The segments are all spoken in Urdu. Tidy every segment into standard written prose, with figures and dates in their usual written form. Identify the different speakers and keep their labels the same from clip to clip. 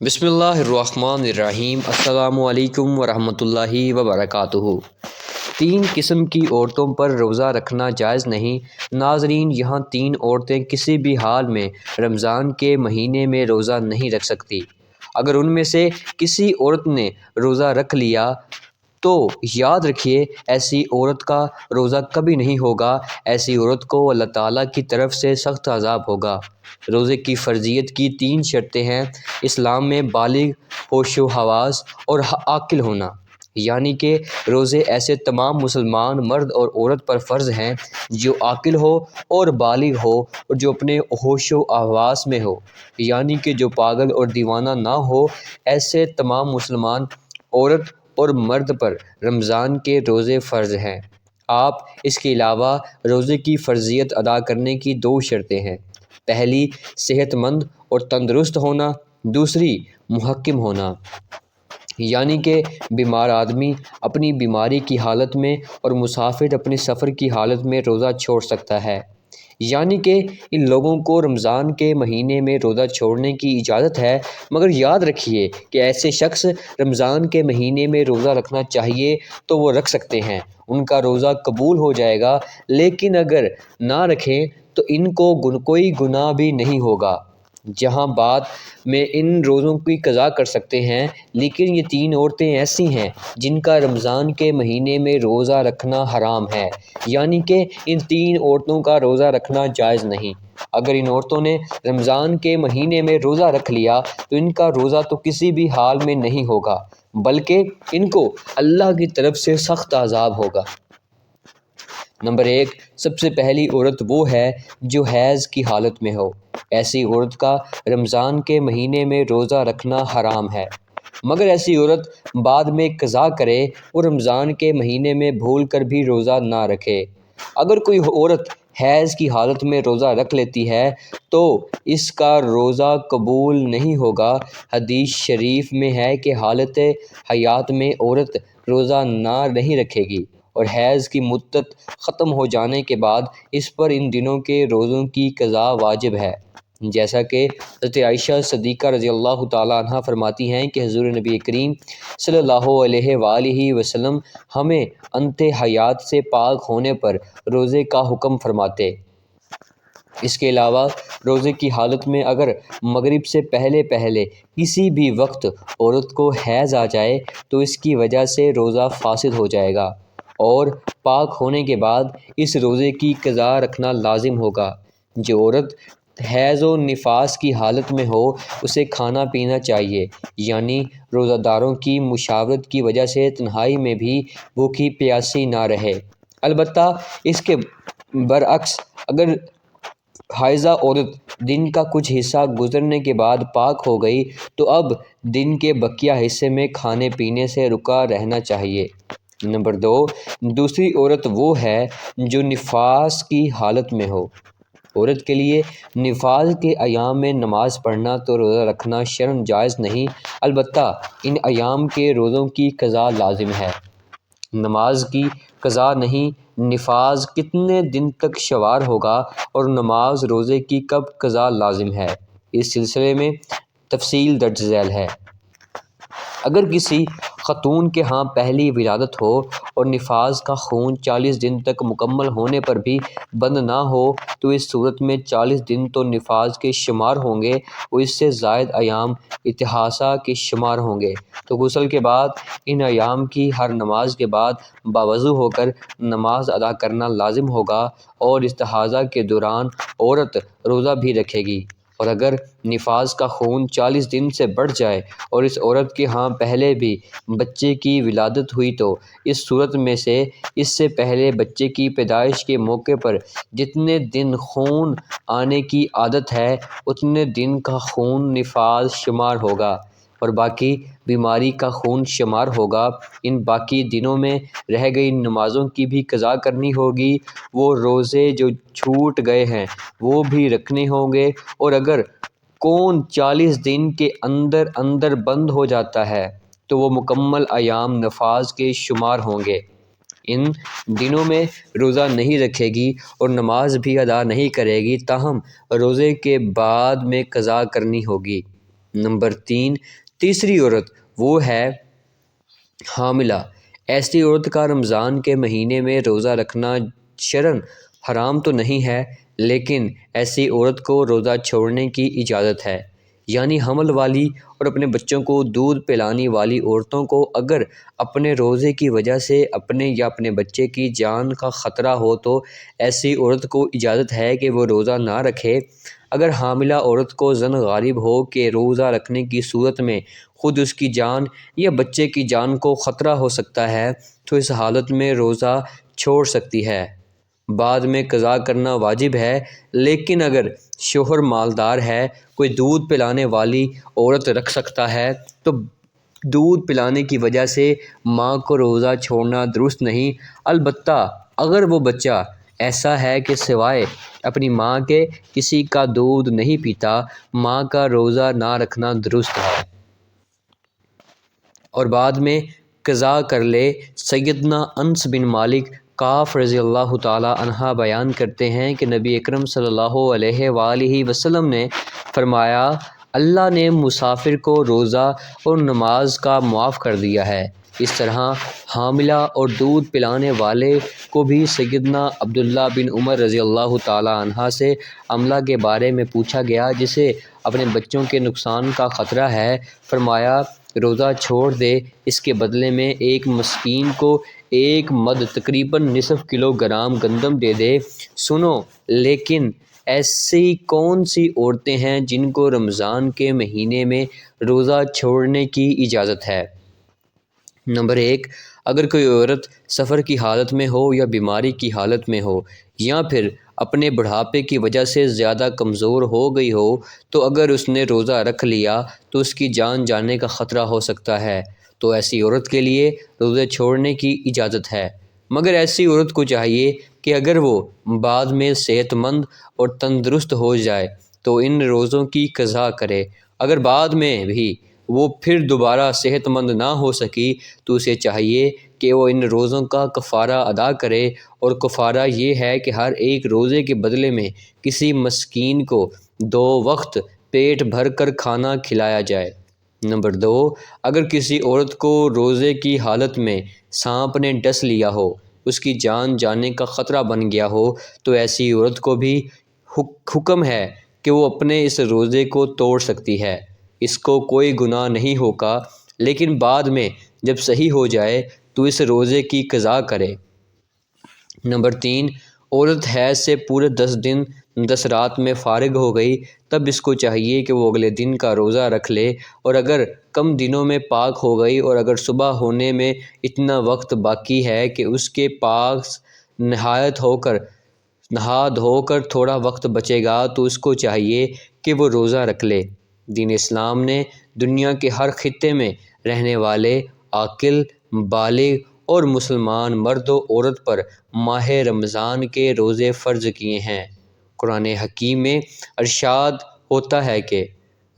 Speaker 1: بسم اللہ الرحمن الرحیم۔ السلام علیکم ورحمۃ اللہ وبرکاتہ۔ 3 قسم کی عورتوں پر روزہ رکھنا جائز نہیں۔ ناظرین، یہاں 3 عورتیں کسی بھی حال میں رمضان کے مہینے میں روزہ نہیں رکھ سکتی۔ اگر ان میں سے کسی عورت نے روزہ رکھ لیا تو یاد رکھیے ایسی عورت کا روزہ کبھی نہیں ہوگا۔ ایسی عورت کو اللہ تعالیٰ کی طرف سے سخت عذاب ہوگا۔ روزے کی فرضیت کی 3 شرطیں ہیں۔ اسلام میں بالغ، ہوش و حواس اور عاقل ہونا، یعنی کہ روزے ایسے تمام مسلمان مرد اور عورت پر فرض ہیں جو عاقل ہو اور بالغ ہو اور جو اپنے ہوش و حواس میں ہو، یعنی کہ جو پاگل اور دیوانہ نہ ہو۔ ایسے تمام مسلمان عورت اور مرد پر رمضان کے روزے فرض ہیں۔ آپ اس کے علاوہ روزے کی فرضیت ادا کرنے کی 2 شرطیں ہیں۔ پہلی، صحت مند اور تندرست ہونا۔ دوسری، محکم ہونا، یعنی کہ بیمار آدمی اپنی بیماری کی حالت میں اور مسافر اپنے سفر کی حالت میں روزہ چھوڑ سکتا ہے، یعنی کہ ان لوگوں کو رمضان کے مہینے میں روزہ چھوڑنے کی اجازت ہے، مگر یاد رکھیے کہ ایسے شخص رمضان کے مہینے میں روزہ رکھنا چاہیے تو وہ رکھ سکتے ہیں، ان کا روزہ قبول ہو جائے گا، لیکن اگر نہ رکھیں تو ان کو کوئی گناہ بھی نہیں ہوگا۔ جہاں بعد میں ان روزوں کی قضا کر سکتے ہیں، لیکن یہ 3 عورتیں ایسی ہیں جن کا رمضان کے مہینے میں روزہ رکھنا حرام ہے، یعنی کہ ان 3 عورتوں کا روزہ رکھنا جائز نہیں۔ اگر ان عورتوں نے رمضان کے مہینے میں روزہ رکھ لیا تو ان کا روزہ تو کسی بھی حال میں نہیں ہوگا، بلکہ ان کو اللہ کی طرف سے سخت عذاب ہوگا۔ نمبر 1، سب سے پہلی عورت وہ ہے جو حیض کی حالت میں ہو۔ ایسی عورت کا رمضان کے مہینے میں روزہ رکھنا حرام ہے، مگر ایسی عورت بعد میں قضا کرے اور رمضان کے مہینے میں بھول کر بھی روزہ نہ رکھے۔ اگر کوئی عورت حیض کی حالت میں روزہ رکھ لیتی ہے تو اس کا روزہ قبول نہیں ہوگا۔ حدیث شریف میں ہے کہ حالت حیات میں عورت روزہ نہیں رکھے گی اور حیض کی مدت ختم ہو جانے کے بعد اس پر ان دنوں کے روزوں کی قضا واجب ہے، جیسا کہ حضرت عائشہ صدیقہ رضی اللہ تعالیٰ عنہ فرماتی ہیں کہ حضور نبی کریم صلی اللہ علیہ وآلہ وسلم ہمیں انت حیات سے پاک ہونے پر روزے کا حکم فرماتے۔ اس کے علاوہ روزے کی حالت میں اگر مغرب سے پہلے کسی بھی وقت عورت کو حیض آ جائے تو اس کی وجہ سے روزہ فاسد ہو جائے گا اور پاک ہونے کے بعد اس روزے کی قضا رکھنا لازم ہوگا۔ جو عورت حیض و نفاس کی حالت میں ہو اسے کھانا پینا چاہیے، یعنی روزہ داروں کی مشاورت کی وجہ سے تنہائی میں بھی بھوکی پیاسی نہ رہے۔ البتہ اس کے برعکس اگر حائضہ عورت دن کا کچھ حصہ گزرنے کے بعد پاک ہو گئی تو اب دن کے بقیہ حصے میں کھانے پینے سے رکا رہنا چاہیے۔ نمبر 2، دوسری عورت وہ ہے جو نفاس کی حالت میں ہو۔ عورت کے لیے نفاس کے ایام میں نماز پڑھنا تو روزہ رکھنا شرعاً جائز نہیں، البتہ ان ایام کے روزوں کی قضا لازم ہے۔ نماز کی قضا نہیں، نفاس کتنے دن تک شمار ہوگا اور نماز روزے کی کب قضا لازم ہے، اس سلسلے میں تفصیل درج ذیل ہے۔ اگر کسی خاتون کے ہاں پہلی ولادت ہو اور نفاس کا خون 40 دن تک مکمل ہونے پر بھی بند نہ ہو تو اس صورت میں 40 دن تو نفاس کے شمار ہوں گے اور اس سے زائد ایام استحاضہ کے شمار ہوں گے، تو غسل کے بعد ان ایام کی ہر نماز کے بعد باوضو ہو کر نماز ادا کرنا لازم ہوگا اور استحاضہ کے دوران عورت روزہ بھی رکھے گی۔ اور اگر نفاس کا خون 40 دن سے بڑھ جائے اور اس عورت کے ہاں پہلے بھی بچے کی ولادت ہوئی تو اس صورت میں اس سے پہلے بچے کی پیدائش کے موقع پر جتنے دن خون آنے کی عادت ہے اتنے دن کا خون نفاس شمار ہوگا اور باقی بیماری کا خون شمار ہوگا۔ ان باقی دنوں میں رہ گئی نمازوں کی بھی قضا کرنی ہوگی، وہ روزے جو چھوٹ گئے ہیں وہ بھی رکھنے ہوں گے، اور اگر خون 40 دن کے اندر بند ہو جاتا ہے تو وہ مکمل ایام نفاس کے شمار ہوں گے۔ ان دنوں میں روزہ نہیں رکھے گی اور نماز بھی ادا نہیں کرے گی، تاہم روزے کے بعد میں قضا کرنی ہوگی۔ نمبر 3، تیسری عورت وہ ہے حاملہ۔ ایسی عورت کا رمضان کے مہینے میں روزہ رکھنا شرعاً حرام تو نہیں ہے، لیکن ایسی عورت کو روزہ چھوڑنے کی اجازت ہے۔ یعنی حمل والی اور اپنے بچوں کو دودھ پلانے والی عورتوں کو اگر اپنے روزے کی وجہ سے اپنے یا اپنے بچے کی جان کا خطرہ ہو تو ایسی عورت کو اجازت ہے کہ وہ روزہ نہ رکھے۔ اگر حاملہ عورت کو ظن غالب ہو کہ روزہ رکھنے کی صورت میں خود اس کی جان یا بچے کی جان کو خطرہ ہو سکتا ہے تو اس حالت میں روزہ چھوڑ سکتی ہے۔ بعد میں قضا کرنا واجب ہے، لیکن اگر شوہر مالدار ہے، کوئی دودھ پلانے والی عورت رکھ سکتا ہے تو دودھ پلانے کی وجہ سے ماں کو روزہ چھوڑنا درست نہیں۔ البتہ اگر وہ بچہ ایسا ہے کہ سوائے اپنی ماں کے کسی کا دودھ نہیں پیتا، ماں کا روزہ نہ رکھنا درست ہے اور بعد میں قضا کر لے۔ سیدنا انس بن مالک کعب رضی اللہ تعالی عنہ بیان کرتے ہیں کہ نبی اکرم صلی اللہ علیہ وآلہ وسلم نے فرمایا، اللہ نے مسافر کو روزہ اور نماز کا معاف کر دیا ہے۔ اس طرح حاملہ اور دودھ پلانے والے کو بھی سیدنا عبداللہ بن عمر رضی اللہ تعالی عنہ سے حملہ کے بارے میں پوچھا گیا جسے اپنے بچوں کے نقصان کا خطرہ ہے۔ فرمایا، روزہ چھوڑ دے، اس کے بدلے میں ایک مسکین کو ایک مد تقریباً نصف کلوگرام گندم دے دے۔ سنو، لیکن ایسی کون سی عورتیں ہیں جن کو رمضان کے مہینے میں روزہ چھوڑنے کی اجازت ہے؟ نمبر 1، اگر کوئی عورت سفر کی حالت میں ہو یا بیماری کی حالت میں ہو یا پھر اپنے بڑھاپے کی وجہ سے زیادہ کمزور ہو گئی ہو تو اگر اس نے روزہ رکھ لیا تو اس کی جان جانے کا خطرہ ہو سکتا ہے، تو ایسی عورت کے لیے روزے چھوڑنے کی اجازت ہے۔ مگر ایسی عورت کو چاہیے کہ اگر وہ بعد میں صحت مند اور تندرست ہو جائے تو ان روزوں کی قضا کرے۔ اگر بعد میں بھی وہ پھر دوبارہ صحت مند نہ ہو سکی تو اسے چاہیے کہ وہ ان روزوں کا کفارہ ادا کرے، اور کفارہ یہ ہے کہ ہر ایک روزے کے بدلے میں کسی مسکین کو 2 وقت پیٹ بھر کر کھانا کھلایا جائے۔ نمبر 2، اگر کسی عورت کو روزے کی حالت میں سانپ نے ڈس لیا ہو، اس کی جان جانے کا خطرہ بن گیا ہو، تو ایسی عورت کو بھی حکم ہے کہ وہ اپنے اس روزے کو توڑ سکتی ہے۔ اس کو کوئی گناہ نہیں ہوگا، لیکن بعد میں جب صحیح ہو جائے تو اس روزے کی قضا کرے۔ نمبر 3، عورت حیض سے پورے 10 دن 10 رات میں فارغ ہو گئی، تب اس کو چاہیے کہ وہ اگلے دن کا روزہ رکھ لے، اور اگر کم دنوں میں پاک ہو گئی اور اگر صبح ہونے میں اتنا وقت باقی ہے کہ اس کے پاس نہا دھو کر تھوڑا وقت بچے گا تو اس کو چاہیے کہ وہ روزہ رکھ لے۔ دین اسلام نے دنیا کے ہر خطے میں رہنے والے عاقل، بالغ اور مسلمان مرد و عورت پر ماہ رمضان کے روزے فرض کیے ہیں۔ قرآن حکیم میں ارشاد ہوتا ہے کہ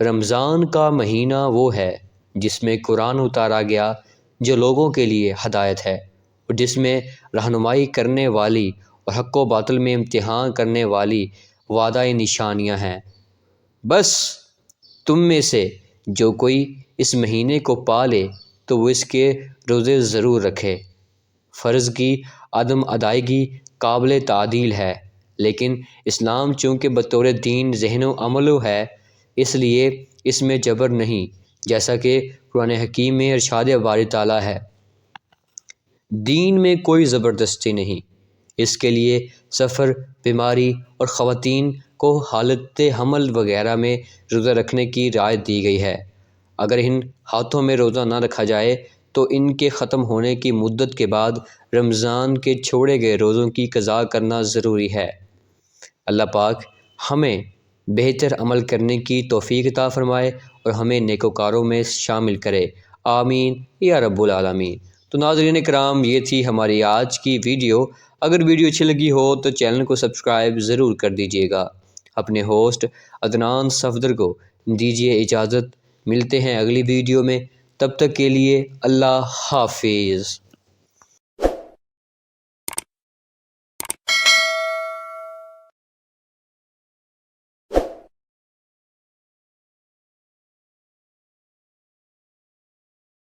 Speaker 1: رمضان کا مہینہ وہ ہے جس میں قرآن اتارا گیا، جو لوگوں کے لیے ہدایت ہے اور جس میں رہنمائی کرنے والی اور حق و باطل میں امتحان کرنے والی وعدہ نشانیاں ہیں۔ بس تم میں سے جو کوئی اس مہینے کو پا لے تو وہ اس کے روزے ضرور رکھے۔ فرض کی عدم ادائیگی قابل تعدیل ہے، لیکن اسلام چونکہ بطور دین ذہن و عمل ہے، اس لیے اس میں جبر نہیں، جیسا کہ قرآن حکیم میں ارشاد باری تعالیٰ ہے، دین میں کوئی زبردستی نہیں۔ اس کے لیے سفر، بیماری اور خواتین کو حالت حمل وغیرہ میں روزہ رکھنے کی رعایت دی گئی ہے۔ اگر ان حالتوں میں روزہ نہ رکھا جائے تو ان کے ختم ہونے کی مدت کے بعد رمضان کے چھوڑے گئے روزوں کی قضا کرنا ضروری ہے۔ اللہ پاک ہمیں بہتر عمل کرنے کی توفیق عطا فرمائے اور ہمیں نیکوکاروں میں شامل کرے، آمین یا رب العالمین۔ تو ناظرین کرام، یہ تھی ہماری آج کی ویڈیو۔ اگر ویڈیو اچھی لگی ہو تو چینل کو سبسکرائب ضرور کر دیجیے گا۔ اپنے ہوسٹ عدنان صفدر کو دیجیے اجازت، ملتے ہیں اگلی ویڈیو میں، تب تک کے لیے اللہ حافظ۔